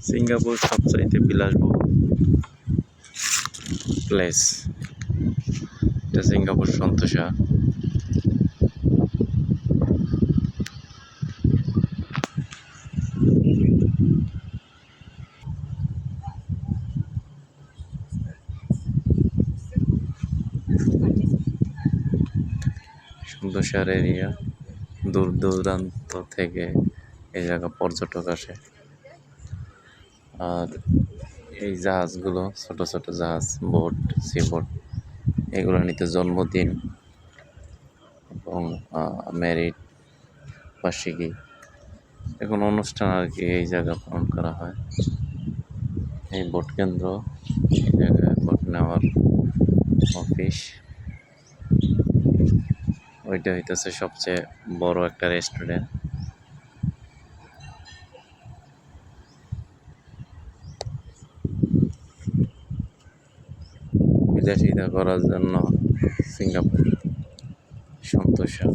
Singapore সবচাইতে বিলাসবহুল place. এটা সিঙ্গাপুর সন্তোষা। সন্তোষার এরিয়া, দূর দূরান্ত থেকে এই জায়গা পর্যটক আসে। আর এই জাহাজগুলো ছোট ছোট জাহাজ, বোট, সি বোট, এগুলো নিতে জন্মদিন এবং ম্যারিড, বার্ষিকী, এখন অনুষ্ঠান আর কি এই জায়গা পালন করা হয়। এই বোট কেন্দ্র, এই জায়গায় বোট নেওয়ার অফিস। ওইটা হইতেছে সবচেয়ে বড় একটা রেস্টুরেন্ট। বিলাসিতা করার জন্য সিঙ্গাপুর সন্তোষা।